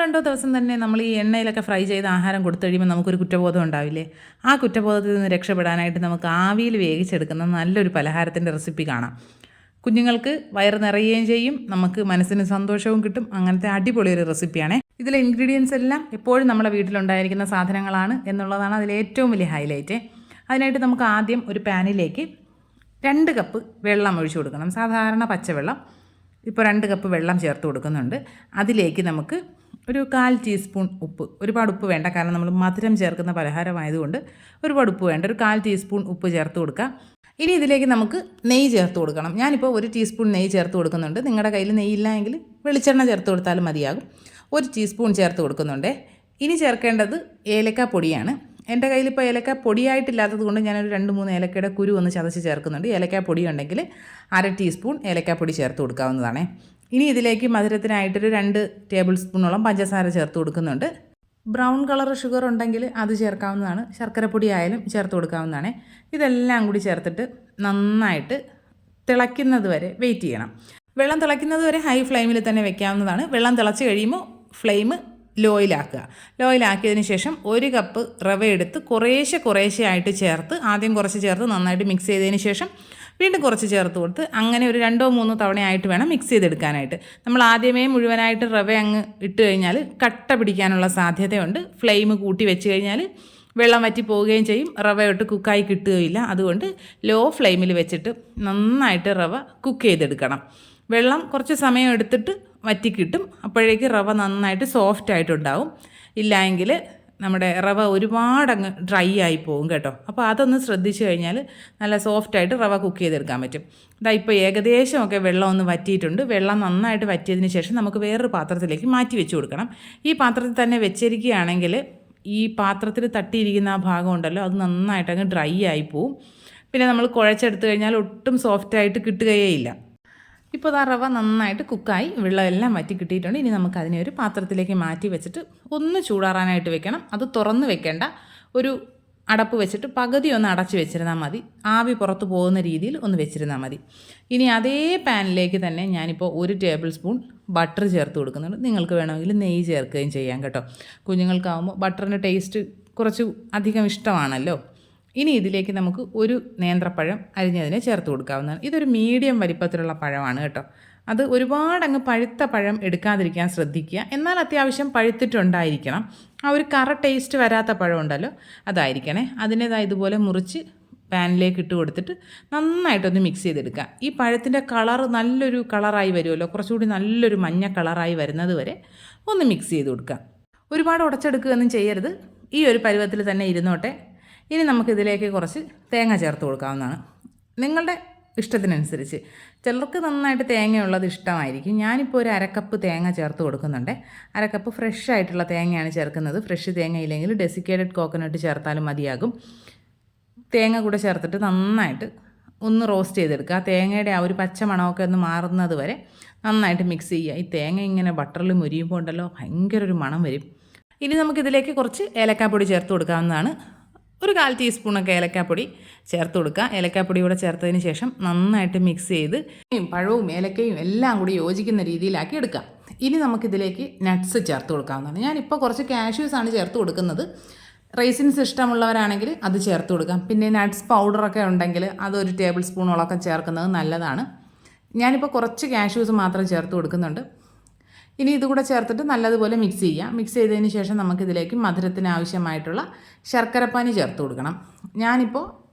2 ദിവസം തന്നെ നമ്മൾ ഈ എണ്ണയിലൊക്കെ ഫ്രൈ ചെയ്ത ആഹാരം കൊടുത്തു കഴിയുമ്പോൾ നമുക്കൊരു കുറ്റബോധം ഉണ്ടാവില്ലേ? ആ കുറ്റബോധത്തിൽ നിന്ന് രക്ഷപ്പെടാനായിട്ട് നമുക്ക് ആവിയിൽ വേവിച്ചെടുക്കുന്ന നല്ലൊരു പലഹാരത്തിൻ്റെ റെസിപ്പി കാണാം. കുഞ്ഞുങ്ങൾക്ക് വയറ് നിറയുകയും ചെയ്യും, നമുക്ക് മനസ്സിന് സന്തോഷവും കിട്ടും. അങ്ങനത്തെ അടിപൊളി ഒരു റെസിപ്പിയാണേ. ഇതിലെ ഇൻഗ്രീഡിയൻസ് എല്ലാം എപ്പോഴും നമ്മുടെ വീട്ടിലുണ്ടായിരിക്കുന്ന സാധനങ്ങളാണ് എന്നുള്ളതാണ് അതിലെ ഏറ്റവും വലിയ ഹൈലൈറ്റ്. അതിനായിട്ട് നമുക്ക് ആദ്യം ഒരു പാനിലേക്ക് 2 കപ്പ് വെള്ളം ഒഴിച്ചു കൊടുക്കണം. സാധാരണ പച്ചവെള്ളം. ഇപ്പോൾ 2 കപ്പ് വെള്ളം ചേർത്ത് കൊടുക്കുന്നുണ്ട്. അതിലേക്ക് നമുക്ക് ഒരു 1/4 ടീസ്പൂൺ ഉപ്പ്. ഒരുപാട് ഉപ്പ് വേണ്ട, കാരണം നമ്മൾ മധുരം ചേർക്കുന്ന പലഹാരമായതുകൊണ്ട് ഒരുപാട് ഉപ്പ് വേണ്ട. ഒരു 1/4 ടീസ്പൂൺ ഉപ്പ് ചേർത്ത് കൊടുക്കുക. ഇനി ഇതിലേക്ക് നമുക്ക് നെയ്യ് ചേർത്ത് കൊടുക്കണം. ഞാനിപ്പോൾ 1 ടീസ്പൂൺ നെയ്യ് ചേർത്ത് കൊടുക്കുന്നുണ്ട്. നിങ്ങളുടെ കയ്യിൽ നെയ്യില്ല എങ്കിൽ വെളിച്ചെണ്ണ ചേർത്ത് കൊടുത്താലും മതിയാകും. 1 ടീസ്പൂൺ ചേർത്ത് കൊടുക്കുന്നുണ്ട്. ഇനി ചേർക്കേണ്ടത് ഏലക്ക പൊടിയാണ്. എൻ്റെ കയ്യിലിപ്പോൾ ഏലക്ക പൊടിയായിട്ടില്ലാത്തത് കൊണ്ട് ഞാനൊരു 2-3 ഏലക്കയുടെ കുരു ഒന്ന് ചതച്ച് ചേർക്കുന്നുണ്ട്. ഏലക്ക പൊടി ഉണ്ടെങ്കിൽ 1/2 ടീസ്പൂൺ ഏലക്കാപ്പൊടി ചേർത്ത് കൊടുക്കാവുന്നതാണ്. ഇനി ഇതിലേക്ക് മധുരത്തിനായിട്ടൊരു 2 ടേബിൾ സ്പൂണോളം പഞ്ചസാര ചേർത്ത് കൊടുക്കുന്നുണ്ട്. ബ്രൗൺ കളർ ഷുഗർ ഉണ്ടെങ്കിൽ അത് ചേർക്കാവുന്നതാണ്. ശർക്കരപ്പൊടി ആയാലും ചേർത്ത് കൊടുക്കാവുന്നതാണ്. ഇതെല്ലാം കൂടി ചേർത്തിട്ട് നന്നായിട്ട് തിളയ്ക്കുന്നത് വരെ വെയിറ്റ് ചെയ്യണം. വെള്ളം തിളയ്ക്കുന്നത് വരെ ഹൈ ഫ്ലെയിമിൽ തന്നെ വെക്കാവുന്നതാണ്. വെള്ളം തിളച്ച് കഴിയുമ്പോൾ ഫ്ലെയിം ലോയിലാക്കുക. ലോയിലാക്കിയതിന് ശേഷം 1 കപ്പ് റവ എടുത്ത് കുറേശ്ശെ ആയിട്ട് ചേർത്ത്, ആദ്യം കുറച്ച് ചേർത്ത് നന്നായിട്ട് മിക്സ് ചെയ്തതിന് ശേഷം വീണ്ടും കുറച്ച് ചേർത്ത് കൊടുത്ത് അങ്ങനെ ഒരു 2-3 തവണയായിട്ട് വേണം മിക്സ് ചെയ്തെടുക്കാനായിട്ട്. നമ്മൾ ആദ്യമേ മുഴുവനായിട്ട് റവ അങ്ങ് ഇട്ട് കഴിഞ്ഞാൽ കട്ട പിടിക്കാനുള്ള സാധ്യതയുണ്ട്. ഫ്ലെയിം കൂട്ടി വെച്ച് കഴിഞ്ഞാൽ വെള്ളം വറ്റി പോവുകയും ചെയ്യും, റവയൊട്ട് കുക്കായി കിട്ടുകയില്ല. അതുകൊണ്ട് ലോ ഫ്ലെയിമിൽ വെച്ചിട്ട് നന്നായിട്ട് റവ കുക്ക് ചെയ്തെടുക്കണം. വെള്ളം കുറച്ച് സമയം എടുത്തിട്ട് വറ്റി കിട്ടും. അപ്പോഴേക്ക് റവ നന്നായിട്ട് സോഫ്റ്റ് ആയിട്ടുണ്ടാവും. ഇല്ലെങ്കിൽ നമ്മുടെ റവ ഒരുപാടങ്ങ് ഡ്രൈ ആയി പോകും കേട്ടോ. അപ്പോൾ അതൊന്ന് ശ്രദ്ധിച്ചു കഴിഞ്ഞാൽ നല്ല സോഫ്റ്റായിട്ട് റവ കുക്ക് ചെയ്തെടുക്കാൻ പറ്റും. ഇതാ ഇപ്പോൾ ഏകദേശമൊക്കെ വെള്ളം ഒന്ന് വറ്റിയിട്ടുണ്ട്. വെള്ളം നന്നായിട്ട് വറ്റിയതിന് ശേഷം നമുക്ക് വേറൊരു പാത്രത്തിലേക്ക് മാറ്റി വെച്ച് കൊടുക്കണം. ഈ പാത്രത്തിൽ തന്നെ വെച്ചിരിക്കുകയാണെങ്കിൽ ഈ പാത്രത്തിൽ തട്ടിയിരിക്കുന്ന ആ ഭാഗം ഉണ്ടല്ലോ, അത് നന്നായിട്ടങ്ങ് ഡ്രൈ ആയി പോവും. പിന്നെ നമ്മൾ കുഴച്ചെടുത്ത് കഴിഞ്ഞാൽ ഒട്ടും സോഫ്റ്റായിട്ട് കിട്ടുകയേയില്ല. ഇപ്പോൾ ആ റവ നന്നായിട്ട് കുക്കായി വെള്ളമെല്ലാം വറ്റി കിട്ടിയിട്ടുണ്ട്. ഇനി നമുക്കതിനെ ഒരു പാത്രത്തിലേക്ക് മാറ്റി വെച്ചിട്ട് ഒന്ന് ചൂടാറാനായിട്ട് വെക്കണം. അത് തുറന്ന് വെക്കേണ്ട, ഒരു അടപ്പ് വെച്ചിട്ട് പകുതി ഒന്ന് അടച്ച് വെച്ചിരുന്നാൽ മതി. ആവി പുറത്ത് പോകുന്ന രീതിയിൽ ഒന്ന് വെച്ചിരുന്നാൽ മതി. ഇനി അതേ പാനിലേക്ക് തന്നെ ഞാനിപ്പോൾ 1 ടേബിൾ സ്പൂൺ ബട്ടർ ചേർത്ത് കൊടുക്കുന്നുണ്ട്. നിങ്ങൾക്ക് വേണമെങ്കിൽ നെയ്യ് ചേർക്കുകയും ചെയ്യാം കേട്ടോ. കുഞ്ഞുങ്ങൾക്കാവുമ്പോൾ ബട്ടറിൻ്റെ ടേസ്റ്റ് കുറച്ച് അധികം ഇഷ്ടമാണല്ലോ. ഇനി ഇതിലേക്ക് നമുക്ക് ഒരു നേന്ത്രപ്പഴം അരിഞ്ഞതിനെ ചേർത്ത് കൊടുക്കാവുന്നതാണ്. ഇതൊരു മീഡിയം വലിപ്പത്തിലുള്ള പഴമാണ് കേട്ടോ. അത് ഒരുപാടങ്ങ് പഴുത്ത പഴം എടുക്കാതിരിക്കാൻ ശ്രദ്ധിക്കുക. എന്നാൽ അത്യാവശ്യം പഴുത്തിട്ടുണ്ടായിരിക്കണം. ആ ഒരു കറ ടേസ്റ്റ് വരാത്ത പഴം ഉണ്ടല്ലോ, അതായിരിക്കണേ. അതിൻ്റേതായ ഇതുപോലെ മുറിച്ച് പാനിലേക്ക് ഇട്ട് കൊടുത്തിട്ട് നന്നായിട്ടൊന്ന് മിക്സ് ചെയ്തെടുക്കുക. ഈ പഴത്തിൻ്റെ കളർ നല്ലൊരു കളറായി വരുമല്ലോ, കുറച്ചുകൂടി നല്ലൊരു മഞ്ഞ കളറായി വരുന്നത് വരെ ഒന്ന് മിക്സ് ചെയ്ത് കൊടുക്കുക. ഒരുപാട് ഉടച്ചെടുക്കുകയൊന്നും ചെയ്യരുത്. ഈ ഒരു പരുവത്തിൽ തന്നെ ഇരുന്നോട്ടെ. ഇനി നമുക്കിതിലേക്ക് കുറച്ച് തേങ്ങ ചേർത്ത് കൊടുക്കാവുന്നതാണ്, നിങ്ങളുടെ ഇഷ്ടത്തിനനുസരിച്ച്. ചിലർക്ക് നന്നായിട്ട് തേങ്ങയുള്ളത് ഇഷ്ടമായിരിക്കും. ഞാനിപ്പോൾ ഒരു 1/2 കപ്പ് തേങ്ങ ചേർത്ത് കൊടുക്കുന്നുണ്ട്. 1/2 കപ്പ് ഫ്രഷ് ആയിട്ടുള്ള തേങ്ങയാണ് ചേർക്കുന്നത്. ഫ്രഷ് തേങ്ങ ഇല്ലെങ്കിൽ ഡെസിക്കേറ്റഡ് കോക്കനട്ട് ചേർത്താലും മതിയാകും. തേങ്ങ കൂടെ ചേർത്തിട്ട് നന്നായിട്ട് ഒന്ന് റോസ്റ്റ് ചെയ്തെടുക്കുക. ആ തേങ്ങയുടെ ആ ഒരു പച്ച മണമൊക്കെ ഒന്ന് മാറുന്നത് വരെ നന്നായിട്ട് മിക്സ് ചെയ്യുക. ഈ തേങ്ങ ഇങ്ങനെ ബട്ടറിൽ മുരിയുമ്പോൾ ഉണ്ടല്ലോ, ഭയങ്കര ഒരു മണം വരും. ഇനി നമുക്കിതിലേക്ക് കുറച്ച് ഏലക്കാപ്പൊടി ചേർത്ത് കൊടുക്കാവുന്നതാണ്. ഒരു 1/4 ടീസ്പൂണൊക്കെ ഏലക്കാപ്പൊടി ചേർത്ത് കൊടുക്കുക. ഏലക്കാപ്പൊടി കൂടെ ചേർത്തതിന് ശേഷം നന്നായിട്ട് മിക്സ് ചെയ്ത് പഴവും ഏലക്കയും എല്ലാം കൂടി യോജിക്കുന്ന രീതിയിലാക്കി എടുക്കാം. ഇനി നമുക്കിതിലേക്ക് നട്ട്സ് ചേർത്ത് കൊടുക്കാവുന്നതാണ്. ഞാനിപ്പോൾ കുറച്ച് കാഷ്യൂസാണ് ചേർത്ത് കൊടുക്കുന്നത്. റൈസിൻസ് ഇഷ്ടമുള്ളവരാണെങ്കിൽ അത് ചേർത്ത് കൊടുക്കാം. പിന്നെ നട്ട്സ് പൗഡറൊക്കെ ഉണ്ടെങ്കിൽ അതൊരു ടേബിൾ സ്പൂണോളൊക്കെ ചേർക്കുന്നത് നല്ലതാണ്. ഞാനിപ്പോൾ കുറച്ച് കാഷ്യൂസ് മാത്രം ചേർത്ത് കൊടുക്കുന്നുണ്ട്. ഇനി ഇതുകൂടെ ചേർത്തിട്ട് നല്ലതുപോലെ മിക്സ് ചെയ്യുക. മിക്സ് ചെയ്തതിന് ശേഷം നമുക്കിതിലേക്ക് മധുരത്തിന് ആവശ്യമായിട്ടുള്ള ശർക്കരപ്പാനി ചേർത്ത് കൊടുക്കണം. ഞാനിപ്പോൾ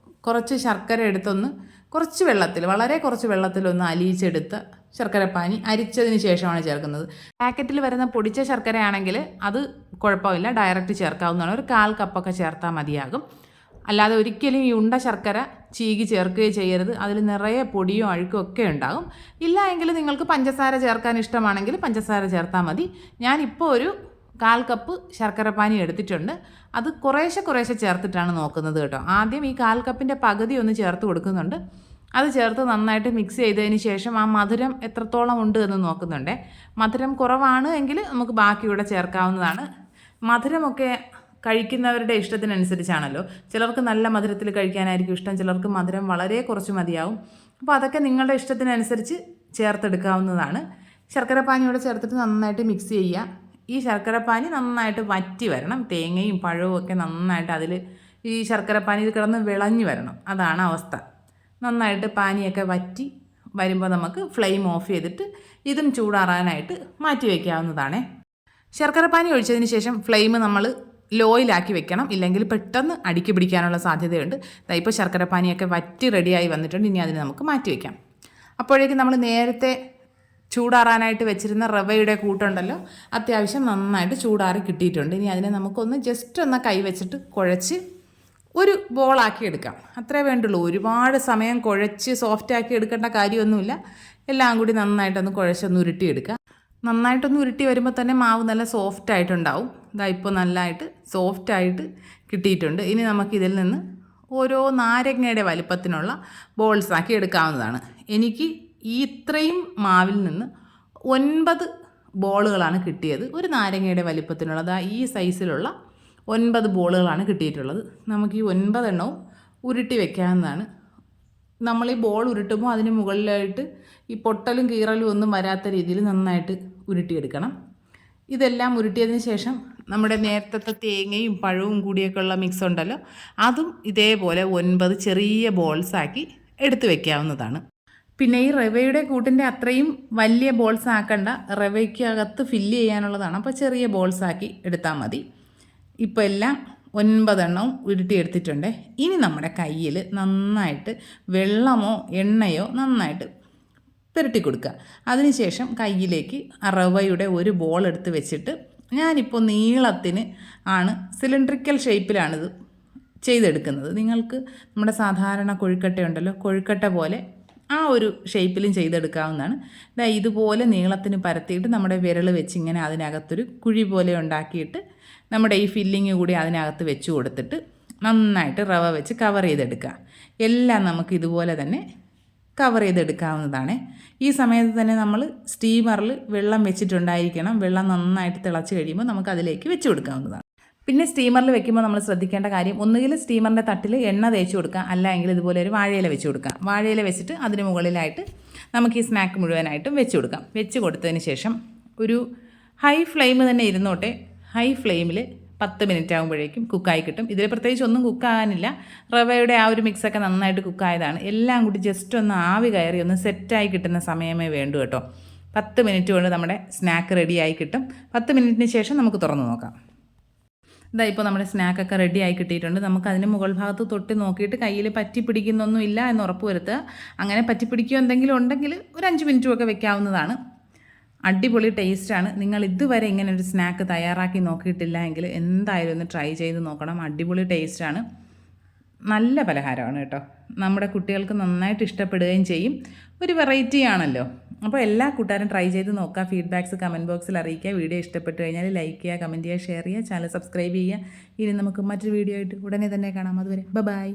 കുറച്ച് ശർക്കര എടുത്തൊന്ന് കുറച്ച് വെള്ളത്തിൽ, വളരെ കുറച്ച് വെള്ളത്തിലൊന്ന് അലിയിച്ചെടുത്ത ശർക്കരപ്പാനി അരിച്ചതിന് ശേഷമാണ് ചേർക്കുന്നത്. പാക്കറ്റിൽ വരുന്ന പൊടിച്ച ശർക്കരയാണെങ്കിൽ അത് കുഴപ്പമില്ല, ഡയറക്റ്റ് ചേർക്കാവുന്നതാണ്. ഒരു 1/4 കപ്പൊക്കെ ചേർത്താൽ മതിയാകും. അല്ലാതെ ഒരിക്കലും ഈ ഉണ്ട ശർക്കര ചീകി ചേർക്കുകയോ ചെയ്യരുത്. അതിൽ നിറയെ പൊടിയോ അഴുക്കോ ഒക്കെ ഉണ്ടാകും. ഇല്ല എങ്കിൽ നിങ്ങൾക്ക് പഞ്ചസാര ചേർക്കാൻ ഇഷ്ടമാണെങ്കിൽ പഞ്ചസാര ചേർത്താൽ മതി. ഞാനിപ്പോൾ ഒരു 1/4 കപ്പ് ശർക്കരപ്പാനി എടുത്തിട്ടുണ്ട്. അത് കുറേശ്ശെ ചേർത്തിട്ടാണ് നോക്കുന്നത് കേട്ടോ. ആദ്യം ഈ 1/4 കപ്പിൻ്റെ പകുതി ഒന്ന് ചേർത്ത് കൊടുക്കുന്നുണ്ട്. അത് ചേർത്ത് നന്നായിട്ട് മിക്സ് ചെയ്തതിന് ശേഷം ആ മധുരം എത്രത്തോളം ഉണ്ട് എന്ന് നോക്കുന്നുണ്ട്. മധുരം കുറവാണ് എങ്കിൽ നമുക്ക് ബാക്കിയൂടെ ചേർക്കാവുന്നതാണ്. മധുരമൊക്കെ കഴിക്കുന്നവരുടെ ഇഷ്ടത്തിനനുസരിച്ചാണല്ലോ. ചിലർക്ക് നല്ല മധുരത്തിൽ കഴിക്കാനായിരിക്കും ഇഷ്ടം, ചിലർക്ക് മധുരം വളരെ കുറച്ച് മതിയാവും. അപ്പോൾ അതൊക്കെ നിങ്ങളുടെ ഇഷ്ടത്തിനനുസരിച്ച് ചേർത്തെടുക്കാവുന്നതാണ്. ശർക്കരപ്പാനിയോടെ ചേർത്തിട്ട് നന്നായിട്ട് മിക്സ് ചെയ്യുക. ഈ ശർക്കരപ്പാനി നന്നായിട്ട് വറ്റി വരണം. തേങ്ങയും പഴവും ഒക്കെ നന്നായിട്ട് അതിൽ ഈ ശർക്കരപ്പാനിയിൽ കിടന്ന് വിളഞ്ഞു വരണം. അതാണ് അവസ്ഥ. നന്നായിട്ട് പാനിയൊക്കെ വറ്റി വരുമ്പോൾ നമുക്ക് ഫ്ലെയിം ഓഫ് ചെയ്തിട്ട് ഇതും ചൂടാറാനായിട്ട് മാറ്റി വയ്ക്കാവുന്നതാണ്. ശർക്കരപ്പാനി ഒഴിച്ചതിന് ശേഷം ഫ്ലെയിം നമ്മൾ ലോയിലാക്കി വെക്കണം, ഇല്ലെങ്കിൽ പെട്ടെന്ന് അടുക്കി പിടിക്കാനുള്ള സാധ്യതയുണ്ട്. ഇപ്പോൾ ശർക്കരപ്പാനിയൊക്കെ വറ്റി റെഡിയായി വന്നിട്ടുണ്ട്. ഇനി അതിന് നമുക്ക് മാറ്റി വയ്ക്കാം. അപ്പോഴേക്കും നമ്മൾ നേരത്തെ ചൂടാറാനായിട്ട് വെച്ചിരുന്ന റവയുടെ കൂട്ടുണ്ടല്ലോ, അത്യാവശ്യം നന്നായിട്ട് ചൂടാറി കിട്ടിയിട്ടുണ്ട്. ഇനി അതിനെ നമുക്കൊന്ന് ജസ്റ്റ് ഒന്ന് കൈ വെച്ചിട്ട് കുഴച്ച് ഒരു ബോളാക്കി എടുക്കാം. അത്രേ വേണ്ടുള്ളൂ. ഒരുപാട് സമയം കുഴച്ച് സോഫ്റ്റാക്കി എടുക്കേണ്ട കാര്യമൊന്നുമില്ല. എല്ലാം കൂടി നന്നായിട്ടൊന്ന് കുഴച്ചൊന്ന് ഉരുട്ടിയെടുക്കുക. നന്നായിട്ടൊന്ന് ഉരുട്ടി വരുമ്പോൾ തന്നെ മാവ് നല്ല സോഫ്റ്റായിട്ടുണ്ടാവും. ഇതാ ഇപ്പോൾ നല്ലതായിട്ട് സോഫ്റ്റായിട്ട് കിട്ടിയിട്ടുണ്ട്. ഇനി നമുക്കിതിൽ നിന്ന് ഓരോ നാരങ്ങയുടെ വലിപ്പത്തിനുള്ള ബോൾസാക്കി എടുക്കാവുന്നതാണ്. എനിക്ക് ഈ ഇത്രയും മാവിൽ നിന്ന് 9 ബോളുകളാണ് കിട്ടിയത്. ഒരു നാരങ്ങയുടെ വലിപ്പത്തിനുള്ളത് ഈ സൈസിലുള്ള 9 ബോളുകളാണ് കിട്ടിയിട്ടുള്ളത്. നമുക്ക് ഈ 9 എണ്ണവും ഉരുട്ടി വെക്കാവുന്നതാണ്. നമ്മൾ ഈ ബോൾ ഉരുട്ടുമ്പോൾ അതിന് മുകളിലായിട്ട് ഈ പൊട്ടലും കീറലും ഒന്നും വരാത്ത രീതിയിൽ നന്നായിട്ട് ഉരുട്ടിയെടുക്കണം. ഇതെല്ലാം ഉരുട്ടിയതിന് ശേഷം നമ്മുടെ നേരത്തെ തേങ്ങയും പഴവും കൂടിയൊക്കെ ഉള്ള മിക്സ് ഉണ്ടല്ലോ, അതും ഇതേപോലെ 9 ചെറിയ ബോൾസാക്കി എടുത്തു വയ്ക്കാവുന്നതാണ്. പിന്നെ ഈ റവയുടെ കൂട്ടിൻ്റെ അത്രയും വലിയ ബോൾസ് ആക്കണ്ട, റവയ്ക്കകത്ത് ഫില്ല് ചെയ്യാനുള്ളതാണ്. അപ്പോൾ ചെറിയ ബോൾസാക്കി എടുത്താൽ മതി. ഇപ്പോൾ എല്ലാം 9 എണ്ണവും ഉരുട്ടിയെടുത്തിട്ടുണ്ട്. ഇനി നമ്മുടെ കയ്യിൽ നന്നായിട്ട് വെള്ളമോ എണ്ണയോ നന്നായിട്ട് പുരട്ടി കൊടുക്കുക. അതിനുശേഷം കയ്യിലേക്ക് ആ റവയുടെ ഒരു ബോൾ എടുത്ത് വെച്ചിട്ട്, ഞാനിപ്പോൾ നീളത്തിന് ആണ് സിലിണ്ട്രിക്കൽ ഷേപ്പിലാണിത് ചെയ്തെടുക്കുന്നത്. നിങ്ങൾക്ക് നമ്മുടെ സാധാരണ കൊഴുക്കട്ട ഉണ്ടല്ലോ, കൊഴുക്കട്ട പോലെ ആ ഒരു ഷേപ്പിലും ചെയ്തെടുക്കാവുന്നതാണ്. ഇതുപോലെ നീളത്തിന് പരത്തിയിട്ട് നമ്മുടെ വിരൽ വെച്ച് ഇങ്ങനെ അതിനകത്തൊരു കുഴി പോലെ ഉണ്ടാക്കിയിട്ട് നമ്മുടെ ഈ ഫില്ലിങ് കൂടി അതിനകത്ത് വെച്ച് കൊടുത്തിട്ട് നന്നായിട്ട് റവ വെച്ച് കവർ ചെയ്തെടുക്കുക. എല്ലാം നമുക്ക് ഇതുപോലെ തന്നെ കവർ ചെയ്തെടുക്കാവുന്നതാണ്. ഈ സമയത്ത് തന്നെ നമ്മൾ സ്റ്റീമറിൽ വെള്ളം വെച്ചിട്ടുണ്ടായിരിക്കണം. വെള്ളം നന്നായിട്ട് തിളച്ച് കഴിയുമ്പോൾ നമുക്ക് അതിലേക്ക് വെച്ച് കൊടുക്കാവുന്നതാണ്. പിന്നെ സ്റ്റീമറിൽ വെക്കുമ്പോൾ നമ്മൾ ശ്രദ്ധിക്കേണ്ട കാര്യം, ഒന്നുകിൽ സ്റ്റീമറിൻ്റെ തട്ടിൽ എണ്ണ തേച്ച് കൊടുക്കുക, അല്ലെങ്കിൽ ഇതുപോലെ ഒരു വാഴയില വെച്ച് കൊടുക്കുക. വാഴയില വെച്ചിട്ട് അതിന് മുകളിലായിട്ട് നമുക്ക് ഈ സ്നാക്ക് മുഴുവനായിട്ടും വെച്ച് കൊടുക്കാം. വെച്ച് കൊടുത്തതിന് ശേഷം ഒരു ഹൈ ഫ്ലെയിം തന്നെ ഇരുന്നോട്ടെ. ഹൈ ഫ്ലെയിമിൽ 10 മിനിറ്റ് ആകുമ്പോഴേക്കും കുക്കായി കിട്ടും. ഇതിൽ പ്രത്യേകിച്ച് ഒന്നും കുക്കാകാനില്ല. റവയുടെ ആ ഒരു മിക്സൊക്കെ നന്നായിട്ട് കുക്കായതാണ്. എല്ലാം കൂടി ജസ്റ്റ് ഒന്ന് ആവി കയറി ഒന്ന് സെറ്റായി കിട്ടുന്ന സമയമേ വേണ്ടൂ കേട്ടോ. 10 മിനിറ്റ് കൊണ്ട് നമ്മുടെ സ്നാക്ക് റെഡിയായി കിട്ടും. 10 മിനിറ്റിന് ശേഷം നമുക്ക് തുറന്ന് നോക്കാം. ഇപ്പോൾ നമ്മുടെ സ്നാക്കൊക്കെ റെഡി ആയി കിട്ടിയിട്ടുണ്ട്. നമുക്ക് അതിന് മുകൾ ഭാഗത്ത് തൊട്ട് നോക്കിയിട്ട് കയ്യിൽ പറ്റി പിടിക്കുന്നൊന്നും ഇല്ല എന്ന് ഉറപ്പ് വരുത്തുക. അങ്ങനെ പറ്റി പിടിക്കുകയോ എന്തെങ്കിലും ഉണ്ടെങ്കിൽ ഒരു 5 മിനിറ്റുമൊക്കെ വെക്കാവുന്നതാണ്. അടിപൊളി ടേസ്റ്റാണ്. നിങ്ങൾ ഇതുവരെ ഇങ്ങനെ ഒരു സ്നാക്ക് തയ്യാറാക്കി നോക്കിയിട്ടില്ല എങ്കിൽ എന്തായാലും ഒന്ന് ട്രൈ ചെയ്ത് നോക്കണം. അടിപൊളി ടേസ്റ്റാണ്. നല്ല പലഹാരമാണ് കേട്ടോ. നമ്മുടെ കുട്ടികൾക്ക് നന്നായിട്ട് ഇഷ്ടപ്പെടുകയും ചെയ്യും. ഒരു വെറൈറ്റി ആണല്ലോ. അപ്പോൾ എല്ലാ കൂട്ടുകാരും ട്രൈ ചെയ്ത് നോക്കുക. ഫീഡ്ബാക്ക്സ് കമൻറ്റ് ബോക്സിൽ അറിയിക്കുക. വീഡിയോ ഇഷ്ടപ്പെട്ട് കഴിഞ്ഞാൽ ലൈക്ക് ചെയ്യുക, കമൻറ്റ് ചെയ്യുക, ഷെയർ ചെയ്യുക, ചാനൽ സബ്സ്ക്രൈബ് ചെയ്യുക. ഇനി നമുക്ക് മറ്റൊരു വീഡിയോ ആയിട്ട് ഉടനെ തന്നെ കാണാം. അതുവരെ ബൈ.